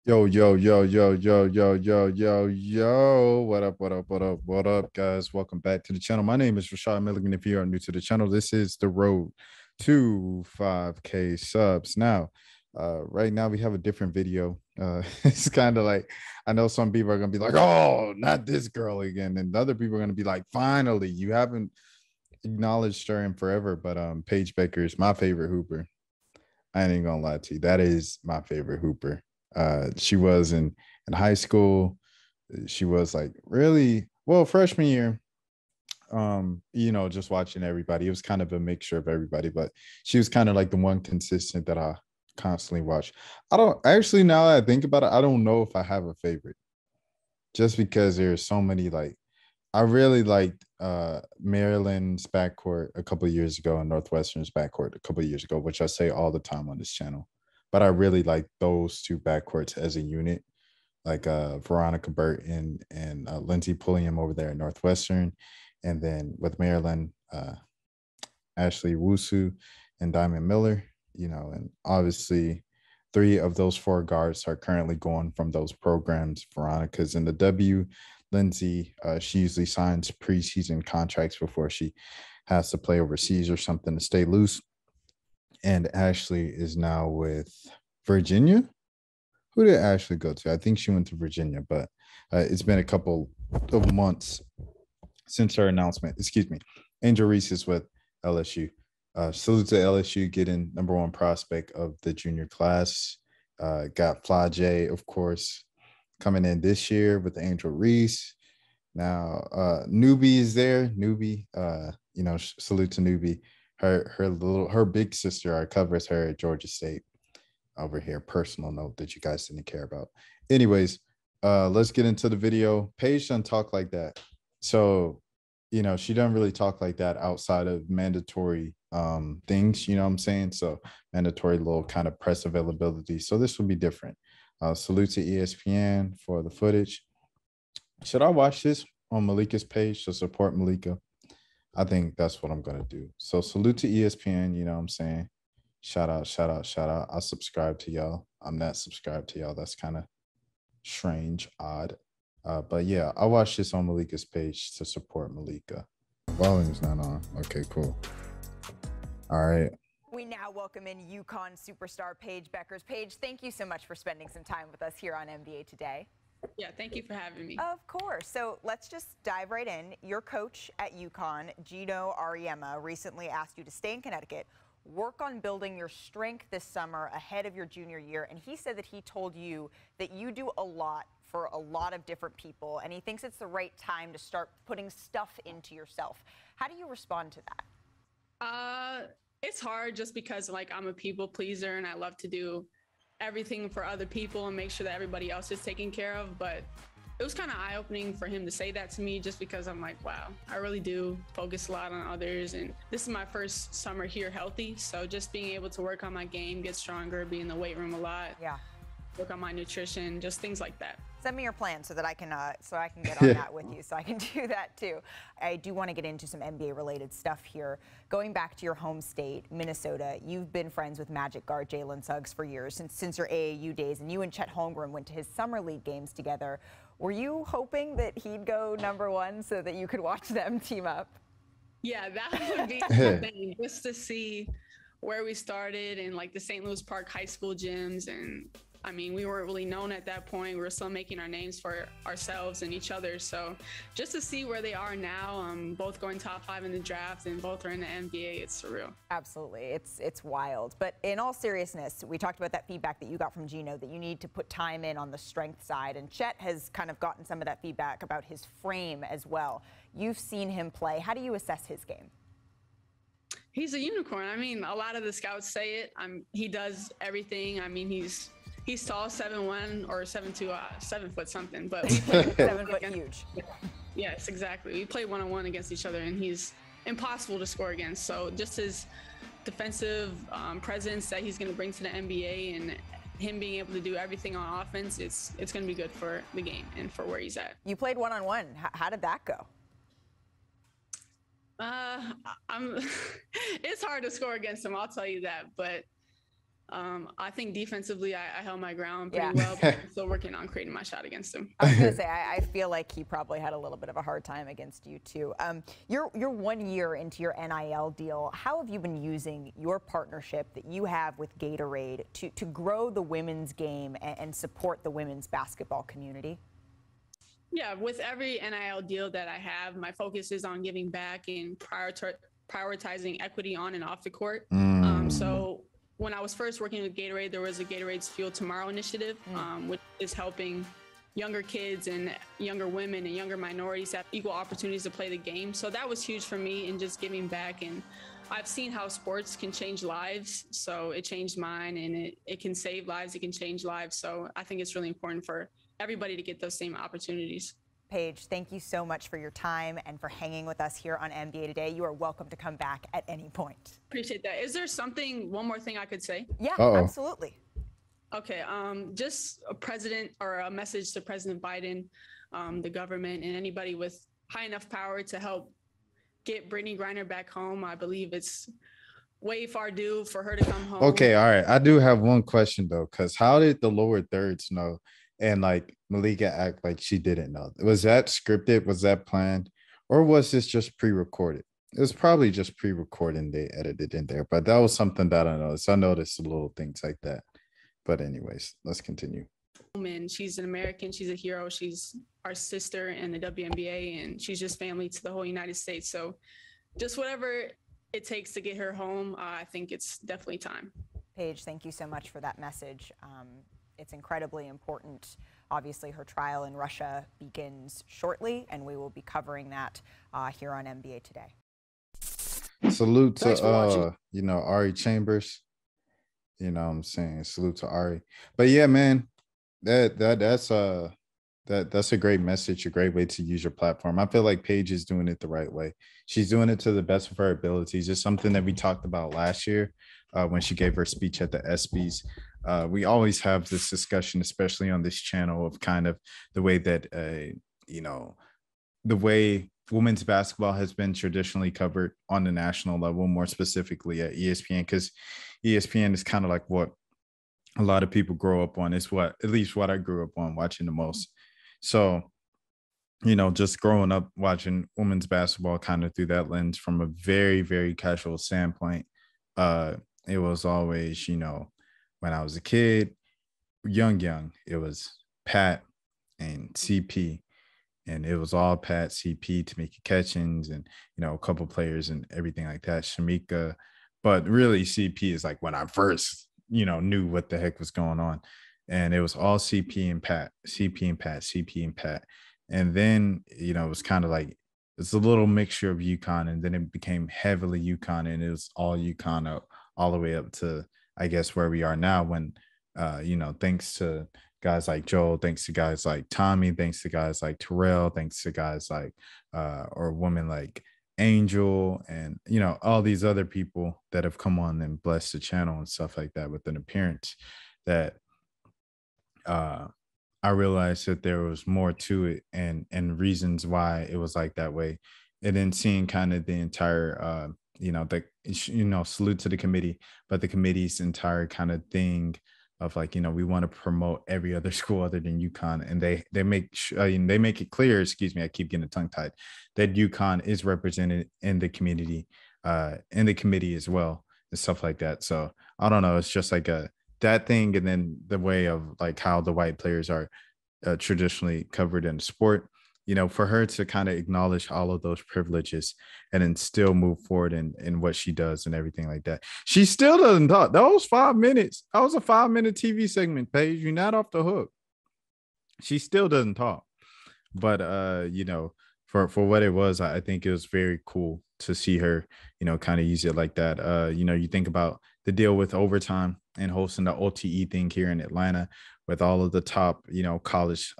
Yo, yo, yo, yo, yo, yo, yo, yo, yo. What up, what up, what up, what up, guys? Welcome back to the channel. My name is Rashad Milligan. If you are new to the channel, this is the road to 5K subs. Now, right now we have a different video. It's kind of like, I know some people are gonna be like, oh, not this girl again. And other people are gonna be like, finally, you haven't acknowledged her in forever. But Paige Bueckers, my favorite hooper. I ain't gonna lie to you. That is my favorite hooper. She was in high school. She was like really well freshman year. Just watching everybody. It was kind of a mixture of everybody, but she was kind of like the one consistent that I constantly watch. I don't actually now that I think about it, I don't know if I have a favorite. Just because there's so many like I really liked Maryland's backcourt a couple of years ago and Northwestern's backcourt a couple of years ago, which I say all the time on this channel. But I really like those two backcourts as a unit, like Veronica Burt and Lindsey Pulliam over there at Northwestern, and then with Maryland, Ashley Wusu and Diamond Miller. And obviously, three of those four guards are currently going from those programs. Veronica's in the W. Lindsey, she usually signs preseason contracts before she has to play overseas or something to stay loose. And Ashley is now with Virginia. Who did Ashley go to? I think she went to Virginia, but it's been a couple of months since her announcement. Excuse me. Angel Reese is with LSU. Salute to LSU getting number one prospect of the junior class. Got Fly J, of course, coming in this year with Angel Reese. Now, Newbie is there. Newbie, salute to Newbie. Her big sister covers her at Georgia State over here. Personal note that you guys didn't care about. Anyways, let's get into the video. Paige doesn't talk like that. So, she doesn't really talk like that outside of mandatory things, you know what I'm saying? So mandatory little kind of press availability. So this will be different. Salute to ESPN for the footage. Should I watch this on Malika's page to support Malika? I think that's what I'm gonna do. So salute to ESPN, you know what I'm saying? Shout out, shout out, shout out. I subscribe to y'all. I'm not subscribed to y'all. That's kind of strange, odd. But yeah, I watched this on Malika's page to support Malika. Volume's not on. Okay, cool. All right. We now welcome in UConn superstar Paige Bueckers. Paige, thank you so much for spending some time with us here on NBA Today. Yeah, thank you for having me. Of course. So let's just dive right in. Your coach at UConn, Gino Auriemma, recently asked you to stay in Connecticut, work on building your strength this summer ahead of your junior year. And he said that he told you that you do a lot for a lot of different people, and he thinks it's the right time to start putting stuff into yourself. How do you respond to that? It's hard just because I'm a people pleaser and I love to do everything for other people and make sure that everybody else is taken care of. But it was kind of eye-opening for him to say that to me, just because I'm like, wow, I really do focus a lot on others. And this is my first summer here healthy. So just being able to work on my game, get stronger, be in the weight room a lot. Yeah. Work on my nutrition, just things like that. Send me your plan so that I can get on that with you, so I can do that too. I do want to get into some NBA related stuff here. Going back to your home state, Minnesota, you've been friends with Magic guard Jalen Suggs for years, since your AAU days, and you and Chet Holmgren went to his summer league games together. Were you hoping that he'd go #1 so that you could watch them team up? Yeah, that would be the thing, just to see where we started in the St. Louis Park high school gyms. And I mean, we weren't really known at that point. We were still making our names for ourselves and each other. So just to see where they are now, both going top 5 in the draft and both are in the NBA, it's surreal. Absolutely. It's wild. But in all seriousness, we talked about that feedback that you got from Gino, that you need to put time in on the strength side. And Chet has kind of gotten some of that feedback about his frame as well. You've seen him play. How do you assess his game? He's a unicorn. I mean, a lot of the scouts say it. He does everything. I mean, he's tall, 7'1" or 7'2", 7 foot something, but we play 7 foot huge. Yes, exactly. We play 1-on-1 against each other, and he's impossible to score against. So just his defensive presence that he's going to bring to the NBA, and him being able to do everything on offense, it's going to be good for the game and for where he's at. You played 1-on-1. How did that go? It's hard to score against him, I'll tell you that, but I think defensively, I held my ground pretty well, but I'm still working on creating my shot against him. I was going to say, I feel like he probably had a little bit of a hard time against you, too. You're 1 year into your NIL deal. How have you been using your partnership that you have with Gatorade to grow the women's game and support the women's basketball community? Yeah, with every NIL deal that I have, my focus is on giving back and prioritizing equity on and off the court. So when I was first working with Gatorade, there was a Gatorade's Fuel Tomorrow initiative, which is helping younger kids and younger women and younger minorities have equal opportunities to play the game. So that was huge for me in just giving back. And I've seen how sports can change lives. So it changed mine, and it can save lives. It can change lives. So I think it's really important for everybody to get those same opportunities. Paige, thank you so much for your time and for hanging with us here on NBA Today. You are welcome to come back at any point. Appreciate that. Is there one more thing I could say? Yeah, absolutely. Okay, just a message to President Biden, the government, and anybody with high enough power to help get Brittany Griner back home. I believe it's way far due for her to come home. Okay, all right. I do have one question, though, because how did the lower thirds know? And like Malika act like she didn't know. Was that scripted? Was that planned? Or was this just pre-recorded? It was probably just pre-recorded and they edited in there. But that was something that I noticed. I noticed little things like that. But anyways, let's continue. And she's an American. She's a hero. She's our sister in the WNBA, and she's just family to the whole United States. So just whatever it takes to get her home, I think it's definitely time. Paige, thank you so much for that message. It's incredibly important. Obviously, her trial in Russia begins shortly, and we will be covering that here on NBA Today. Salute to, Ari Chambers. You know what I'm saying? Salute to Ari. But yeah, man, that's a great message, a great way to use your platform. I feel like Paige is doing it the right way. She's doing it to the best of her abilities. It's something that we talked about last year when she gave her speech at the ESPYs. We always have this discussion, especially on this channel, of kind of the way that, the way women's basketball has been traditionally covered on the national level, more specifically at ESPN, because ESPN is kind of like what a lot of people grow up on. It's at least what I grew up on watching the most. So, just growing up watching women's basketball kind of through that lens from a very, very casual standpoint, it was always, when I was a kid, young, it was Pat and CP. And it was all Pat, CP, Tamika Catchings, and, a couple players and everything like that, Shamika. But really, CP is like when I first, knew what the heck was going on. And it was all CP and Pat, CP and Pat, CP and Pat. And then, it was kind of like, it's a little mixture of UConn. And then it became heavily UConn, and it was all UConn all the way up to, I guess, where we are now when, thanks to guys like Joel, thanks to guys like Tommy, thanks to guys like Terrell, thanks to guys like, or women like Angel, and, all these other people that have come on and blessed the channel and stuff like that with an appearance, that I realized that there was more to it and reasons why it was like that way. And then seeing kind of the entire, salute to the committee, but the committee's entire kind of thing of like, we want to promote every other school other than UConn. And they make it clear, excuse me, I keep getting tongue tied, that UConn is represented in the community, in the committee as well, and stuff like that. So I don't know. It's just like that thing. And then the way of like how the white players are traditionally covered in the sport, for her to kind of acknowledge all of those privileges and then still move forward in what she does and everything like that. She still doesn't talk. That was 5 minutes. That was a 5-minute TV segment, Paige. You're not off the hook. She still doesn't talk. But, for what it was, I think it was very cool to see her, kind of use it like that. You think about the deal with overtime and hosting the OTE thing here in Atlanta with all of the top, college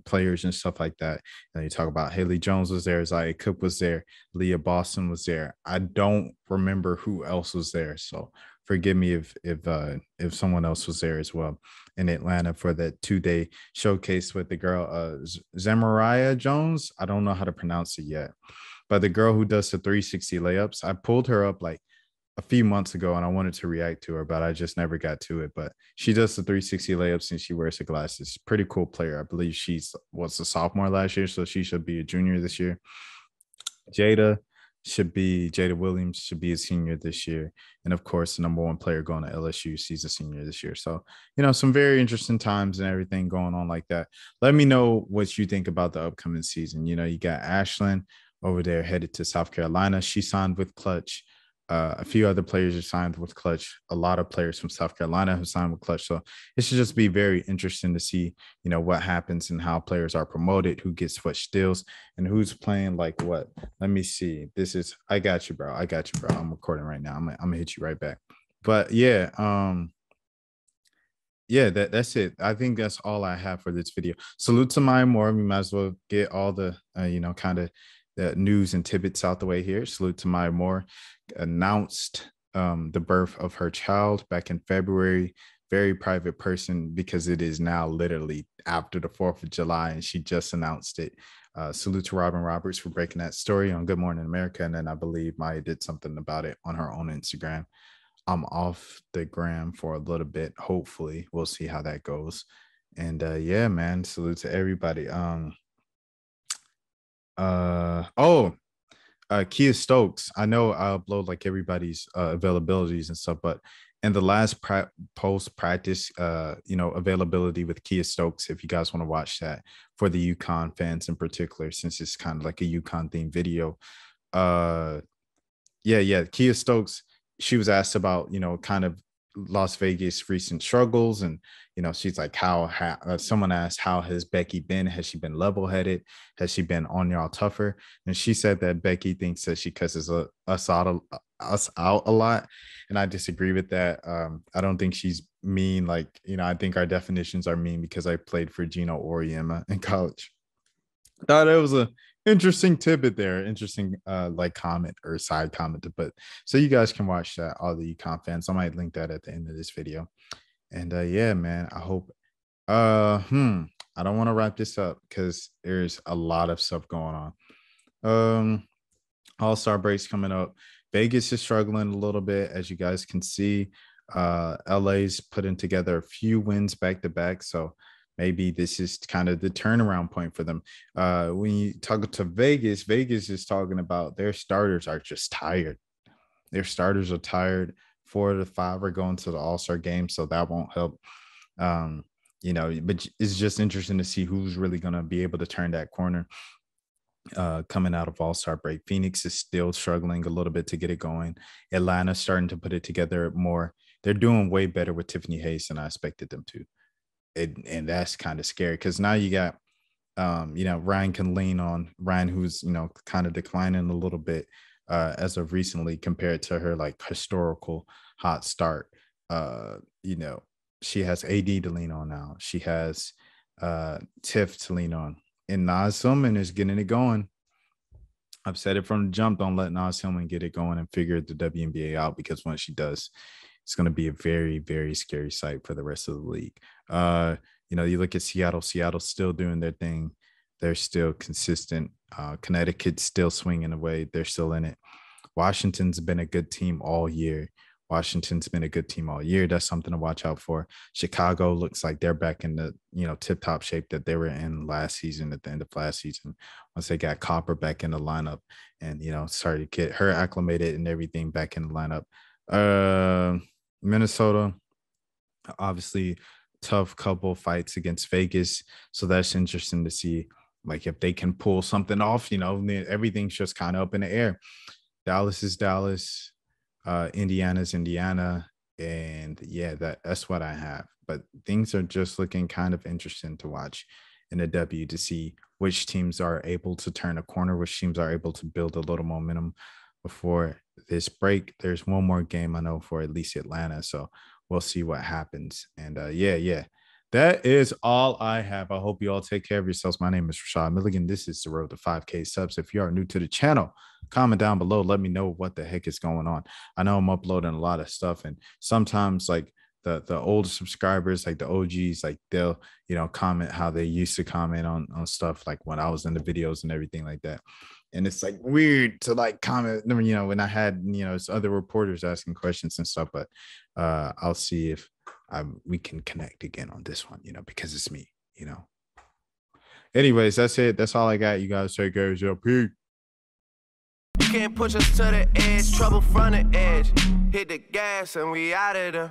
players and stuff like that. And you talk about Haley Jones was there, Zaya Cook was there, Leah Boston was there. I don't remember who else was there, so forgive me if someone else was there as well in Atlanta for that 2-day showcase with the girl Zamaria Jones. I don't know how to pronounce it yet, but the girl who does the 360 layups. I pulled her up like a few months ago, and I wanted to react to her, but I just never got to it. But she does the 360 layups and she wears the glasses. Pretty cool player. I believe she's was a sophomore last year, so she should be a junior this year. Jada Williams should be a senior this year. And of course, the number one player going to LSU, she's a senior this year. So, some very interesting times and everything going on like that. Let me know what you think about the upcoming season. You got Ashlyn over there headed to South Carolina. She signed with Clutch. A few other players are signed with Clutch. A lot of players from South Carolina who signed with Clutch. So it should just be very interesting to see, what happens and how players are promoted, who gets what steals, and who's playing like what. Let me see. I got you, bro. I'm recording right now. I'm gonna hit you right back. But yeah, that's it. I think that's all I have for this video. Salute to Maya Moore. We might as well get all the, kind of the news and tidbits out the way here. Salute to Maya Moore. Announced the birth of her child back in February. Very private person because it is now literally after the 4th of July and she just announced it. Salute to Robin Roberts for breaking that story on Good Morning America. And then I believe Maya did something about it on her own Instagram. I'm off the gram for a little bit. Hopefully we'll see how that goes. And yeah, man, salute to everybody. Kia Stokes. I know I upload like everybody's availabilities and stuff, but in the last post practice, availability with Kia Stokes, if you guys want to watch that for the UConn fans in particular, since it's kind of like a UConn themed video. Kia Stokes, she was asked about, kind of Las Vegas recent struggles. And, she's like, someone asked, how has Becky been? Has she been level-headed? Has she been on y'all tougher? And she said that Becky thinks that she cusses us out a lot. And I disagree with that. I don't think she's mean. Like, I think our definitions are mean because I played for Gino Auriemma in college. Thought it was a interesting tidbit there, interesting like comment or side comment to put. So you guys can watch that, all the UConn fans. I might link that at the end of this video. And yeah, man, I hope I don't want to wrap this up because there's a lot of stuff going on. All-Star breaks coming up. Vegas is struggling a little bit, as you guys can see. LA's putting together a few wins back to back, so maybe this is kind of the turnaround point for them. When you talk to Vegas, Vegas is talking about their starters are just tired. Their starters are tired. 4 of the 5 are going to the All-Star game, so that won't help. But it's just interesting to see who's really going to be able to turn that corner coming out of All-Star break. Phoenix is still struggling a little bit to get it going. Atlanta's starting to put it together more. They're doing way better with Tiffany Hayes than I expected them to. And that's kind of scary because now you got, Ryan can lean on Ryan, who's, kind of declining a little bit as of recently compared to her like historical hot start. She has AD to lean on now. She has Tiff to lean on. And Naz Hillman is getting it going. I've said it from the jump. Don't let Naz Hillman get it going and figure the WNBA out, because once she does, it's going to be a very, very scary sight for the rest of the league. You look at Seattle. Seattle's still doing their thing. They're still consistent. Connecticut's still swinging away. They're still in it. Washington's been a good team all year. That's something to watch out for. Chicago looks like they're back in the, tip-top shape that they were in last season, at the end of last season, once they got Copper back in the lineup and, started to get her acclimated and everything back in the lineup. Minnesota, obviously tough couple fights against Vegas. So that's interesting to see, like, if they can pull something off, everything's just kind of up in the air. Dallas is Dallas. Indiana's Indiana. And yeah, that's what I have. But things are just looking kind of interesting to watch in the W, to see which teams are able to turn a corner, which teams are able to build a little momentum before this break. There's one more game I know for at least Atlanta. So we'll see what happens. And yeah. That is all I have. I hope you all take care of yourselves. My name is Rashad Milligan. This is the road to 5K subs. If you are new to the channel, comment down below. Let me know what the heck is going on. I know I'm uploading a lot of stuff, and sometimes like the older subscribers, like the OGs, like they'll, comment how they used to comment on stuff like when I was in the videos and everything like that. And it's like weird to like comment, you know, when I had, you know, other reporters asking questions and stuff, but I'll see if we can connect again on this one, you know, because it's me, you know. Anyways, that's it. That's all I got. You guys take care of yourself. Peace. You can't push us to the edge, trouble from the edge. Hit the gas and we out of there.